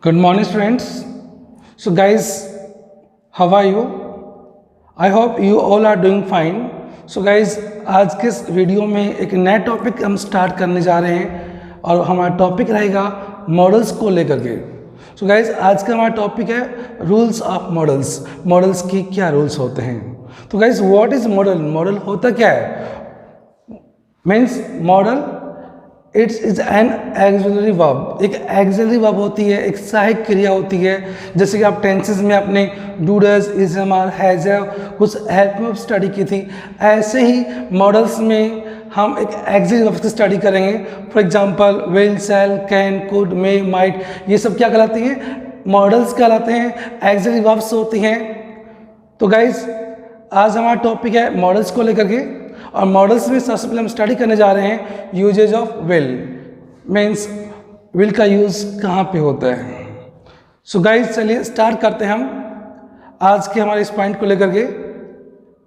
Good morning, students. So, guys, how are you? I hope you all are doing fine. So, guys, आज के इस video में एक नया टॉपिक हम स्टार्ट करने जा रहे हैं और हमारा टॉपिक रहेगा मॉडल्स को लेकर के. सो गाइज आज का हमारा टॉपिक है रूल्स ऑफ मॉडल्स. मॉडल्स की क्या रूल्स होते हैं. तो guys what is model. Model होता क्या है. Means model it's is an axillary verb. एक एक्सिलरी वर्ब होती है, एक सहायक क्रिया होती है. जैसे कि आप टेंसेस में अपने do does is am are has कुछ हेल्प में स्टडी की थी, ऐसे ही मॉडल्स में हम एक एक्सिलरी वर्ब की स्टडी करेंगे. For example will, shall, can, could, may, might, ये सब क्या कहलाती हैं. मॉडल्स कहलाते हैं, एक्सिलरी वर्ब्स होती हैं. तो गाइज आज हमारा टॉपिक है मॉडल्स को लेकर के. और मॉडल्स में सबसे पहले हम स्टडी करने जा रहे हैं uses of will. Means will का यूज कहाँ पे होता है. सो गाइज चलिए स्टार्ट करते हैं हम आज के हमारे इस पॉइंट को लेकर के.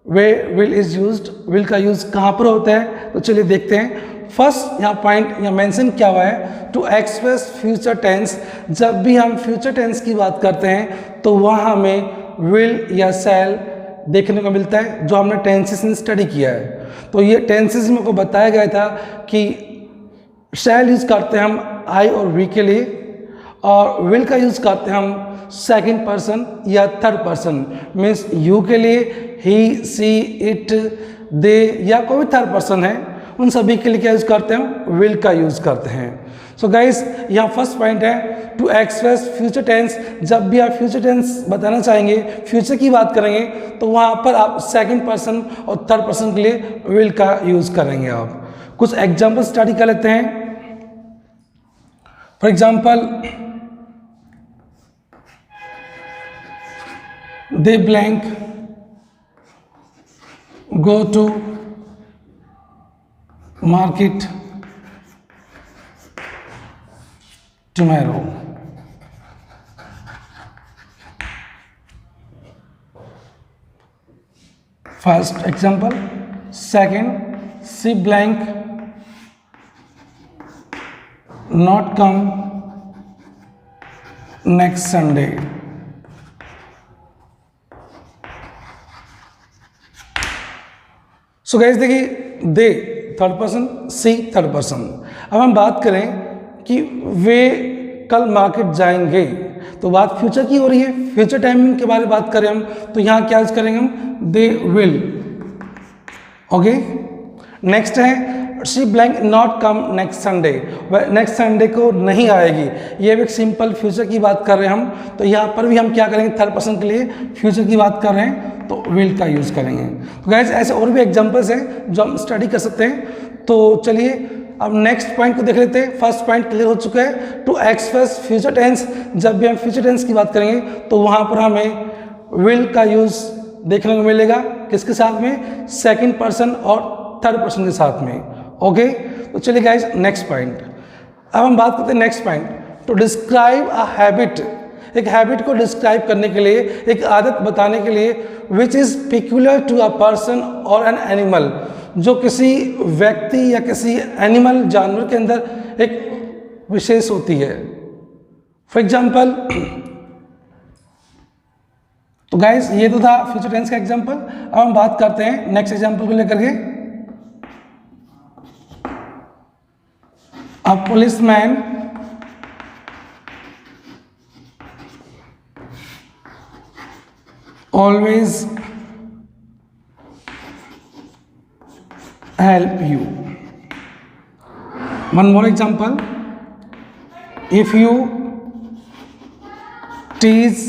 वे विल इज यूज्ड, विल का यूज कहाँ पर होता है. तो चलिए देखते हैं. फर्स्ट यहाँ पॉइंट यहाँ मेंशन क्या हुआ है, टू एक्सप्रेस फ्यूचर टेंस. जब भी हम फ्यूचर टेंस की बात करते हैं तो वहाँ हमें विल या शैल देखने को मिलता है, जो हमने टेंसेस में स्टडी किया है. तो ये टेंसेस में को बताया गया था कि शैल यूज करते हैं हम आई और वी के लिए, और विल का यूज करते हैं हम सेकंड पर्सन या थर्ड पर्सन. मीन्स यू के लिए ही, सी, इट, दे या कोई भी थर्ड पर्सन है, उन सभी के लिए क्या यूज करते हैं हम विल का यूज करते हैं. सो गाइस यहाँ फर्स्ट पॉइंट है टू एक्सप्रेस फ्यूचर टेंस. जब भी आप फ्यूचर टेंस बताना चाहेंगे, फ्यूचर की बात करेंगे, तो वहाँ पर आप सेकंड पर्सन और थर्ड पर्सन के लिए विल का यूज करेंगे. आप कुछ एग्जाम्पल स्टडी कर लेते हैं. For example they blank go to market tomorrow. First example. Second, she blank not come next Sunday. So guys देखिए, they third person, C third person. अब हम बात करें कि वे कल मार्केट जाएंगे, तो बात फ्यूचर की हो रही है. फ्यूचर टाइमिंग के बारे में बात करें हम, तो यहाँ क्या यूज करेंगे हम, दे विल. ओके. नेक्स्ट है she blank not come next Sunday. वह नेक्स्ट संडे को नहीं आएगी. ये एक सिंपल फ्यूचर की बात कर रहे हैं हम, तो यहाँ पर भी हम क्या करेंगे, थर्ड पर्सन के लिए फ्यूचर की बात कर रहे हैं तो विल का यूज करेंगे. तो गाइस ऐसे और भी एग्जांपल्स हैं जो हम स्टडी कर सकते हैं. तो चलिए अब नेक्स्ट पॉइंट को देख लेते हैं. फर्स्ट पॉइंट क्लियर हो चुका है, टू एक्सप्रेस फ्यूचर टेंस. जब भी हम फ्यूचर टेंस की बात करेंगे तो वहाँ पर हमें विल का यूज देखने को मिलेगा. किसके साथ में, सेकंड पर्सन और थर्ड पर्सन के साथ में. ओके. तो चलिए गाइस नेक्स्ट पॉइंट. अब हम बात करते हैं next point, to describe a habit. एक हैबिट को डिस्क्राइब करने के लिए, एक आदत बताने के लिए, which is peculiar to a person और एन एनिमल, जो किसी व्यक्ति या किसी एनिमल जानवर के अंदर एक विशेष होती है. फॉर एग्जाम्पल, तो गाइस ये तो था फ्यूचर टेंस का एग्जाम्पल. अब हम बात करते हैं नेक्स्ट एग्जाम्पल को लेकर के. A policeman always help you. One more example. If you tease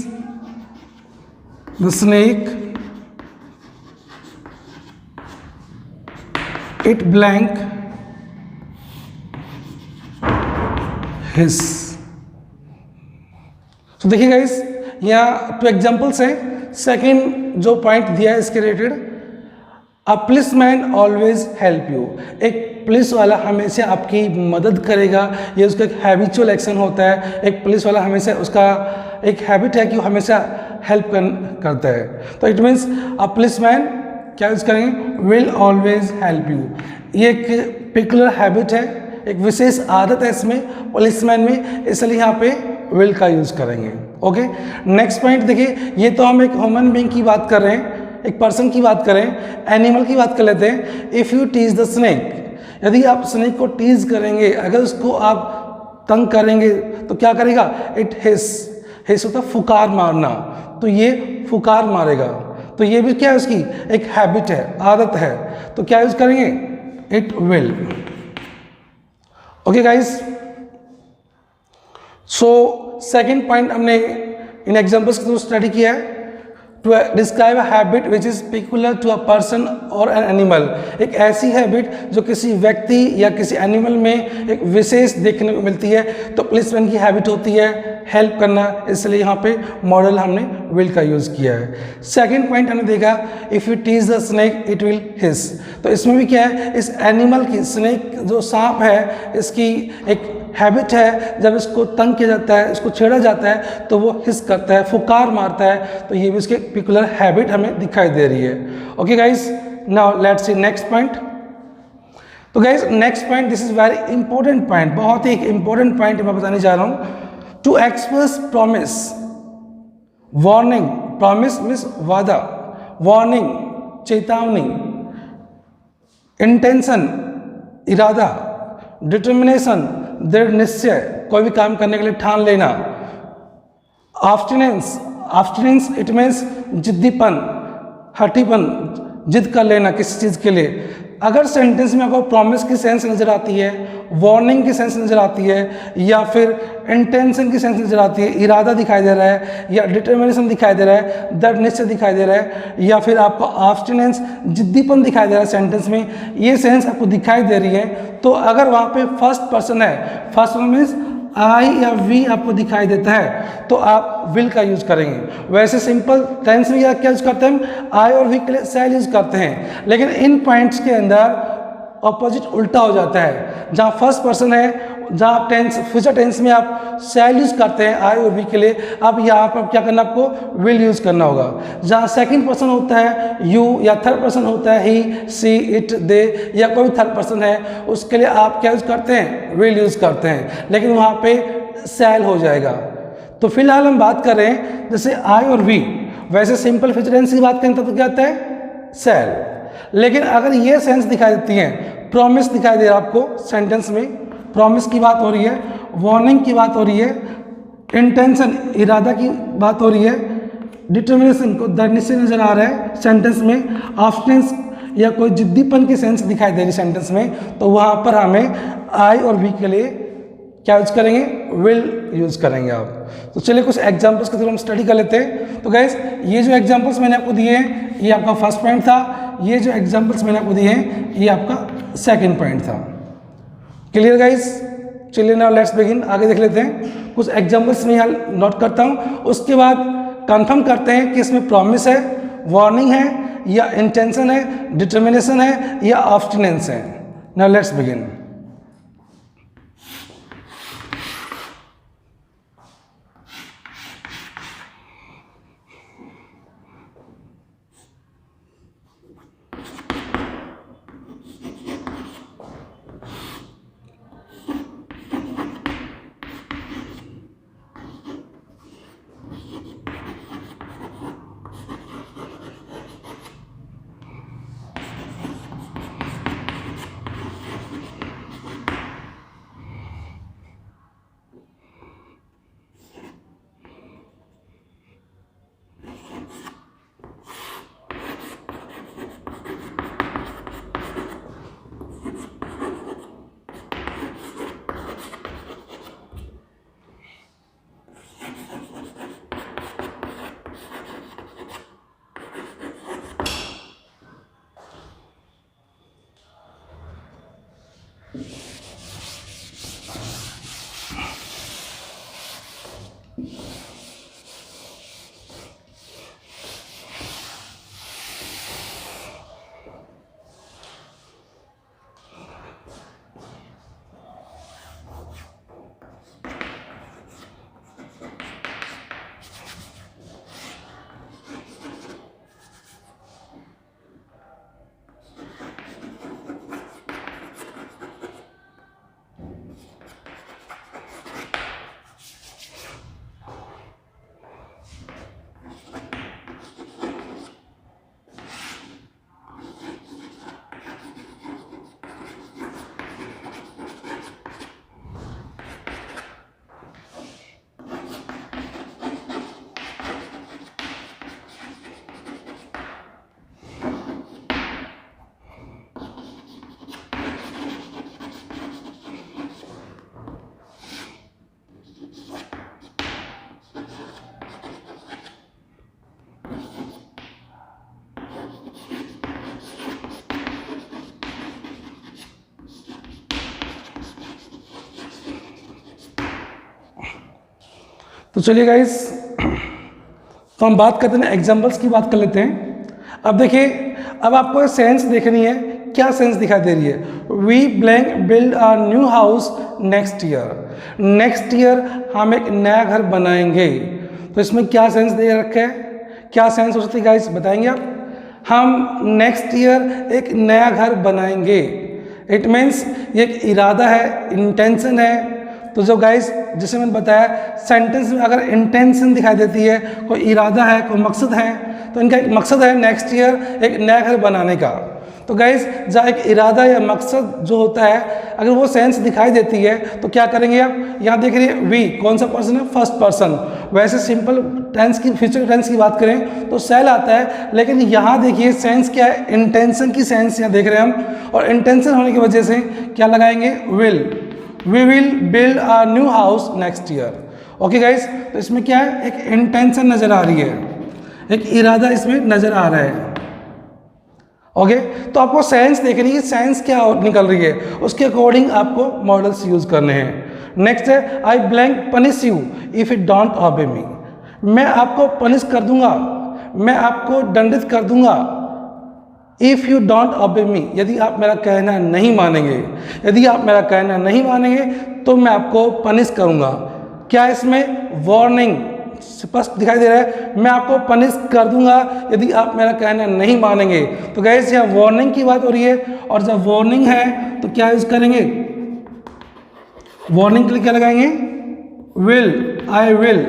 the snake, it blank hiss. तो देखिए गाइस यहाँ टू एग्जाम्पल्स हैं. सेकेंड जो पॉइंट दिया है इसके related, a policeman always help you. एक पुलिस वाला हमेशा आपकी मदद करेगा. ये उसका एक हैबिचुअल एक्शन होता है. एक पुलिस वाला हमेशा, उसका एक हैबिट है कि वो हमेशा हेल्प करता है. तो इट मीन्स अ पुलिसमैन क्या यूज करेंगे, विल ऑलवेज हेल्प यू. ये एक पर्टिकुलर हैबिट है, एक विशेष आदत है इसमें पुलिसमैन में, इसलिए यहाँ पे विल का यूज़ करेंगे। ओके, नेक्स्ट पॉइंट देखिए, ये तो हम एक ह्यूमन बीइंग की बात कर रहे हैं, एक पर्सन की बात करें, एनिमल की बात कर लेते हैं। If you tease the snake, यदि आप स्नेक को टीज करेंगे, अगर उसको आप तंग करेंगे तो क्या करेगा? इट हिस होता फुकार मारना, तो ये फुकार मारेगा। तो ये भी क्या है, उसकी एक हैबिट है, आदत है, तो क्या यूज करेंगे? It will. Okay guys, so second point हमने इन एग्जाम्पल्स के थ्रू स्टडी किया है। To describe a habit which is peculiar to a person और एन एनिमल, एक ऐसी हैबिट जो किसी व्यक्ति या किसी एनिमल में एक विशेष देखने को मिलती है। तो पुलिसमैन की हैबिट होती है हेल्प करना, इसलिए यहाँ पे मॉडल हमने विल का यूज़ किया है। सेकंड पॉइंट हमने देखा, if you tease the snake it will hiss, तो इसमें भी क्या है, इस एनिमल की, स्नेक जो सांप है, इसकी एक हैबिट है, जब इसको तंग किया जाता है, इसको छेड़ा जाता है तो वो हिस करता है, फुकार मारता है। तो ये भी इसकी पर्टिकुलर हैबिट हमें दिखाई दे रही है। Okay guys, now let's see next point. तो guys next point, this is very important point, बहुत ही इंपॉर्टेंट पॉइंट मैं बताने जा रहा हूं। To express promise, warning, promise means वादा, वार्निंग चेतावनी, इंटेंशन इरादा, डिटर्मिनेशन दृढ़ निश्चय, कोई भी काम करने के लिए ठान लेना, ऑब्स्टिनेंस, ऑब्स्टिनेंस इट मीन्स जिद्दीपन, हठीपन, जिद कर लेना किसी चीज़ के लिए। अगर सेंटेंस में आपको प्रॉमिस की सेंस नज़र आती है, वार्निंग की सेंस नज़र आती है, या फिर इंटेंशन की सेंस नज़र आती है, इरादा दिखाई दे रहा है, या डिटर्मिनेशन दिखाई दे रहा है, दृढ़ निश्चय दिखाई दे रहा है, या फिर आपको ऑब्स्टिनेंस, जिद्दीपन दिखाई दे रहा है सेंटेंस में, ये सेंस आपको दिखाई दे रही है, तो अगर वहाँ पे फर्स्ट पर्सन है, फर्स्ट पर्सन मीन्स आई या वी आपको दिखाई देता है, तो आप विल का यूज करेंगे। वैसे सिंपल टेंस में क्या यूज करते हैं हम? आई और वी के लिए शैल यूज करते हैं, लेकिन इन पॉइंट्स के अंदर ऑपोजिट उल्टा हो जाता है। जहाँ फर्स्ट पर्सन है, जहाँ टेंस, फ्यूचर टेंस में आप शैल यूज करते हैं आई और वी के लिए, अब यहाँ पर क्या करना, आपको विल यूज करना होगा। जहाँ सेकंड पर्सन होता है यू, या थर्ड पर्सन होता है ही, सी, इट, दे, या कोई थर्ड पर्सन है, उसके लिए आप क्या यूज करते हैं? विल यूज करते हैं, लेकिन वहाँ पे शैल हो जाएगा। तो फिलहाल हम बात करें जैसे आई और वी, वैसे सिंपल फ्यूचर टेंस की बात करें तो क्या होता है? शैल। लेकिन अगर ये सेंस दिखाई देती है, प्रॉमिस दिखाई दे रहा है आपको सेंटेंस में, प्रॉमिस की बात हो रही है, वार्निंग की बात हो रही है, इंटेंशन इरादा की बात हो रही है, डिटर्मिनेशन को दृढ़ निश्चय नजर आ रहा है सेंटेंस में, ऑब्स्टिनेंस या कोई जिद्दीपन की सेंस दिखाई दे रही सेंटेंस में, तो वहाँ पर हमें आई और वी के लिए क्या यूज करेंगे? विल यूज करेंगे आप। तो चलिए कुछ एग्जांपल्स के थ्रू हम स्टडी कर लेते हैं। तो गाइस ये जो एग्जांपल्स मैंने आपको दिए हैं, ये आपका फर्स्ट पॉइंट था, ये जो एग्जांपल्स मैंने आपको दिए हैं, ये आपका सेकंड पॉइंट था। Clear guys? चलिए नाउ लेट्स बिगिन, आगे देख लेते हैं। कुछ एग्जांपल्स मैं यहाँ नोट करता हूँ, उसके बाद कंफर्म करते हैं कि इसमें प्रॉमिस है, वार्निंग है, या इंटेंशन है, डिटर्मिनेशन है, या ऑब्स्टिनेंस है। Now let's begin. तो चलिए गाइस, तो हम बात करते हैं एग्जाम्पल्स की बात कर लेते हैं। अब देखिए, अब आपको सेंस देखनी है, क्या सेंस दिखाई दे रही है। We blank build a new house next year. Next year हम एक नया घर बनाएंगे। तो इसमें क्या सेंस दे रखा है, क्या सेंस हो सकती है गाइस, बताएंगे आप। हम नेक्स्ट ईयर एक नया घर बनाएंगे। इट मीन्स ये एक इरादा है, इंटेंशन है। तो जो गाइस, जैसे मैंने बताया, सेंटेंस में अगर इंटेंशन दिखाई देती है, कोई इरादा है, कोई मकसद है, तो इनका एक मकसद है नेक्स्ट ईयर एक नया घर बनाने का। तो गाइस, जहाँ एक इरादा या मकसद जो होता है, अगर वो सेंस दिखाई देती है तो क्या करेंगे आप। यहाँ देख रही है वी, कौन सा पर्सन है, फर्स्ट पर्सन। वैसे सिंपल टेंस की, फ्यूचर टेंस की बात करें तो सेल आता है, लेकिन यहाँ देखिए सेंस क्या है, इंटेंशन की सेंस यहाँ देख रहे हैं हम। और इंटेंशन होने की वजह से क्या लगाएंगे, will. We will build a new house next year. Okay guys, तो इसमें क्या है, एक इंटेंशन नजर आ रही है, एक इरादा इसमें नजर आ रहा है। ओके, तो आपको सेंस देखनी है, सेंस क्या निकल रही है, उसके अकॉर्डिंग आपको मॉडल्स यूज करने हैं। नेक्स्ट है, I blank punish you if it don't obey me. मैं आपको पनिश कर दूंगा, मैं आपको दंडित कर दूंगा, इफ़ यू डोंट ओबे मी, यदि आप मेरा कहना नहीं मानेंगे। यदि आप मेरा कहना नहीं मानेंगे तो मैं आपको पनिश करूंगा। क्या इसमें वार्निंग स्पष्ट दिखाई दे रहा है, मैं आपको पनिश कर दूंगा यदि आप मेरा कहना नहीं मानेंगे। तो गाइस, यहाँ वार्निंग की बात हो रही है, और जब वार्निंग है तो क्या यूज करेंगे, वार्निंग के लिए क्या लगाएंगे, will, I will.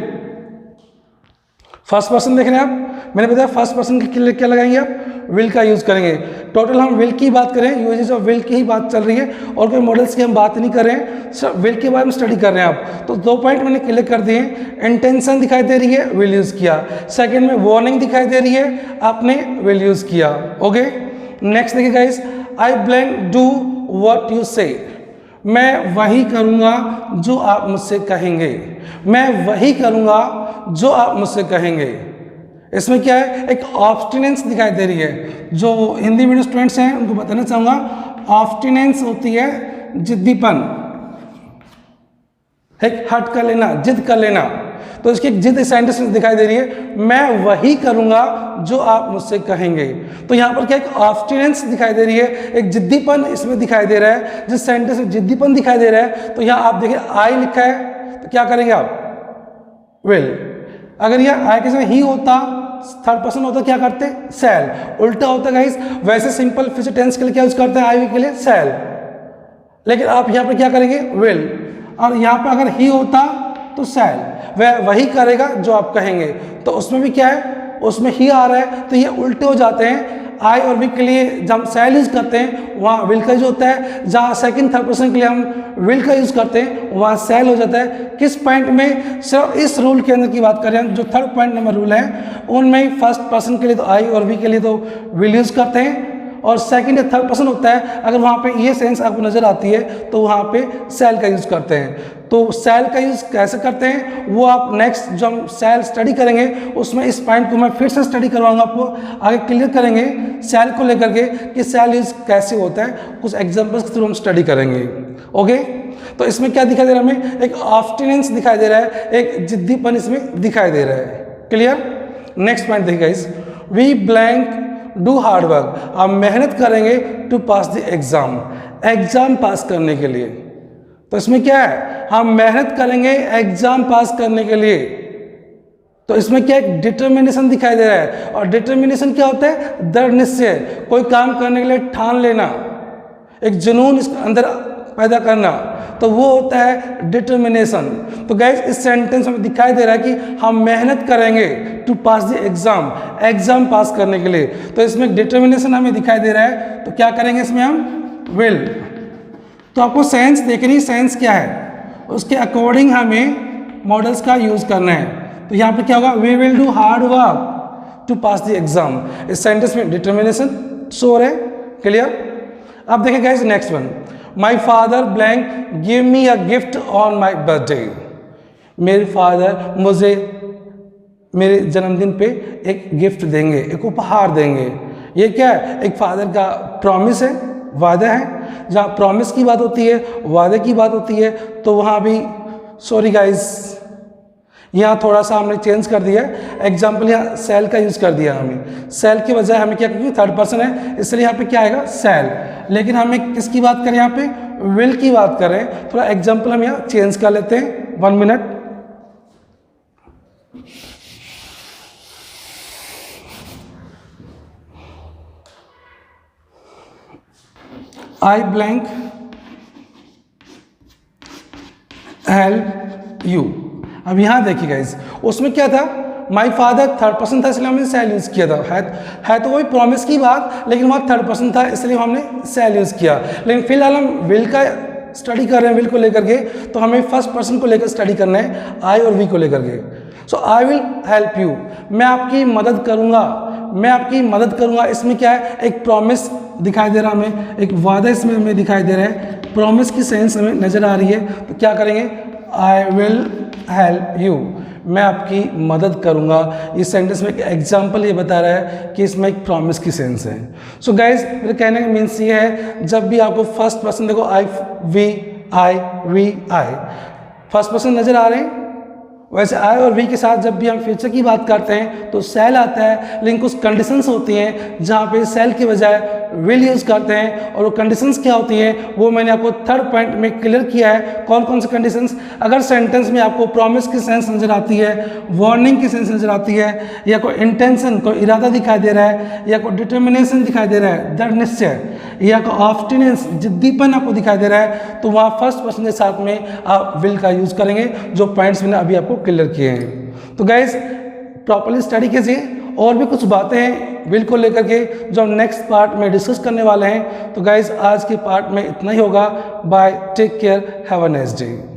First person देख रहे हैं आप, मैंने बताया फर्स्ट पर्सन के लिए क्या लगाएंगे आप, विल का यूज करेंगे। टोटल हम विल की बात करें, यूजेज ऑफ विल की ही बात चल रही है, और कोई मॉडल्स की हम बात नहीं कर रहे हैं, सिर्फ विल के बारे में स्टडी कर रहे हैं आप। तो 2 पॉइंट मैंने क्लियर कर दिए। इंटेंशन दिखाई दे रही है, विल यूज किया। सेकंड में वार्निंग दिखाई दे रही है, आपने विल यूज किया। ओके, नेक्स्ट देखिए guys, I blank do what you से। मैं वही करूंगा जो आप मुझसे कहेंगे, मैं वही करूंगा जो आप मुझसे कहेंगे। इसमें क्या है, एक ऑब्स्टिनेंस दिखाई दे रही है। जो हिंदी मीडियम स्टूडेंट्स हैं उनको बताना चाहूंगा, ऑब्स्टिनेंस होती है जिद्दीपन, एक हट कर लेना, जिद कर लेना। तो इसकी जिद सेंटेंस में दिखाई दे रही है, मैं वही करूंगा जो आप मुझसे कहेंगे। तो यहाँ पर क्या, एक ऑब्स्टिनेंस दिखाई दे रही है, एक जिद्दीपन इसमें दिखाई दे रहा है। जिस सेंटेंस में जिद्दीपन दिखाई दे रहा है, तो यहाँ आप देखिए आई लिखा है, तो क्या करेंगे आप, विल। अगर यह आई के समय ही होता, थर्ड पर्सन होता, क्या करते, सेल। उल्टा होता गाइस, वैसे सिंपल फ्यूचर टेंस के लिए क्या यूज करते हैं, आई के लिए सेल, लेकिन आप यहाँ पर क्या करेंगे, विल। और यहाँ पर अगर ही होता तो सेल, वह वही करेगा जो आप कहेंगे। तो उसमें भी क्या है, उसमें ही आ रहा है, तो ये उल्टे हो जाते हैं। आई और वी के लिए जब हम सेल यूज करते हैं वहाँ विल का यूज होता है, जहाँ सेकंड थर्ड पर्सन के लिए हम विल का यूज करते हैं वहाँ सेल हो जाता है। किस पॉइंट में, सिर्फ इस रूल के अंदर की बात कर रहे हैं, जो थर्ड पॉइंट नंबर रूल है उनमें फर्स्ट पर्सन के लिए तो आई और वी के लिए तो विल यूज करते हैं, और सेकंड या थर्ड पर्सन होता है, अगर वहाँ पे ये सेंस आपको नजर आती है तो वहाँ पे सेल का यूज करते हैं। तो सेल का यूज कैसे करते हैं वो आप नेक्स्ट जो हम सेल स्टडी करेंगे उसमें इस पॉइंट को मैं फिर से स्टडी करवाऊंगा, आपको आगे क्लियर करेंगे सेल को लेकर के कि सेल यूज कैसे होता है, कुछ एग्जांपल्स के थ्रू हम स्टडी करेंगे। ओके, तो इसमें क्या दिखाई दे रहा है हमें, एक ऑब्स्टिनेंस दिखाई दे रहा है, एक जिद्दीपन इसमें दिखाई दे रहा है। क्लियर, नेक्स्ट पॉइंट देखिए guys, we blank do hard work, आप मेहनत करेंगे to pass the exam, exam pass करने के लिए। तो इसमें क्या है, हम मेहनत करेंगे एग्जाम पास करने के लिए। तो इसमें क्या एक डिटर्मिनेशन दिखाई दे रहा है, और डिटर्मिनेशन क्या होता है, दृढ़ निश्चय, कोई काम करने के लिए ठान लेना, एक जुनून इसके अंदर पैदा करना, तो वो होता है डिटर्मिनेशन। तो गाइस इस सेंटेंस में दिखाई दे रहा है कि हम मेहनत करेंगे to pass the exam, exam pass करने के लिए। तो इसमें डिटर्मिनेशन हमें दिखाई दे रहा है, तो क्या करेंगे इसमें हम, विल। तो आपको सेंस देखनी, सेंस क्या है उसके अकॉर्डिंग हमें मॉडल्स का यूज करना है। तो यहाँ पे क्या होगा, we will do hard work to pass the exam. इस सेंटेंस में डिटर्मिनेशन शो है। क्लियर, अब देखिए guys next one, my father blank give me a gift on my birthday. मेरे फादर मुझे मेरे जन्मदिन पे एक गिफ्ट देंगे, एक उपहार देंगे। ये क्या है, एक फादर का प्रॉमिस है, वादा है। जहाँ प्रॉमिस की बात होती है, वादे की बात होती है, तो वहाँ भी सॉरी गाइस, यहाँ थोड़ा सा हमने चेंज कर दिया है, एग्जाम्पल यहाँ सेल का यूज़ कर दिया हमें, सेल की बजाय हमें क्या, क्योंकि थर्ड पर्सन है इसलिए यहाँ पे क्या आएगा सेल, लेकिन हमें किसकी बात करें, यहाँ पे विल की बात करें, थोड़ा एग्जाम्पल हम यहाँ चेंज कर लेते हैं, 1 minute. I blank help you. अब यहाँ देखिए गाइस, उसमें क्या था, माई फादर थर्ड पर्सन था इसलिए हमने सेल यूज़ किया था, है तो वही प्रॉमिस की बात, लेकिन वहाँ थर्ड पर्सन था इसलिए हमने सेल यूज़ किया। लेकिन फिलहाल हम विल का स्टडी कर रहे हैं, विल को लेकर के, तो हमें फर्स्ट पर्सन को लेकर स्टडी करना है, आई और वी को लेकर के। सो आई विल हेल्प यू, मैं आपकी मदद करूँगा, मैं आपकी मदद करूँगा। इसमें क्या है, एक प्रॉमिस दिखाई दे रहा हमें, एक वादा इसमें हमें दिखाई दे रहा है, प्रॉमिस की सेंस हमें नज़र आ रही है, तो क्या करेंगे, आई विल हेल्प यू, मैं आपकी मदद करूंगा। इस सेंटेंस में एक एग्जाम्पल ये बता रहा है कि इसमें एक प्रॉमिस की सेंस है। सो गाइज, मेरे कहने का मीन्स ये है, जब भी आपको फर्स्ट पर्सन देखो, आई वी आई फर्स्ट पर्सन नजर आ रहे हैं, वैसे आई और वी के साथ जब भी हम फ्यूचर की बात करते हैं तो सेल आता है, लेकिन कुछ कंडीशंस होती हैं जहाँ पे सेल के बजाय विल यूज़ करते हैं, और वो कंडीशंस क्या होती हैं वो मैंने आपको थर्ड पॉइंट में क्लियर किया है। कौन कौन सी कंडीशंस, अगर सेंटेंस में आपको प्रॉमिस की सेंस नज़र आती है, वार्निंग की सेंस नज़र आती है, या कोई इंटेंशन, कोई इरादा दिखाई दे रहा है, या कोई डिटर्मिनेशन दिखाई दे रहा है, दृढ़ निश्चय, या कोई ऑब्स्टिनेंस, जिद्दीपन आपको दिखाई दे रहा है, तो वहाँ फर्स्ट पर्सन के साथ में आप विल का यूज़ करेंगे, जो पॉइंट्स मैंने अभी आपको क्लियर किए हैं। तो गाइज, प्रॉपर्ली स्टडी कीजिए, और भी कुछ बातें हैं विल को लेकर के जो हम नेक्स्ट पार्ट में डिस्कस करने वाले हैं। तो गाइज, आज के पार्ट में इतना ही होगा। Bye, take care, have a nice day.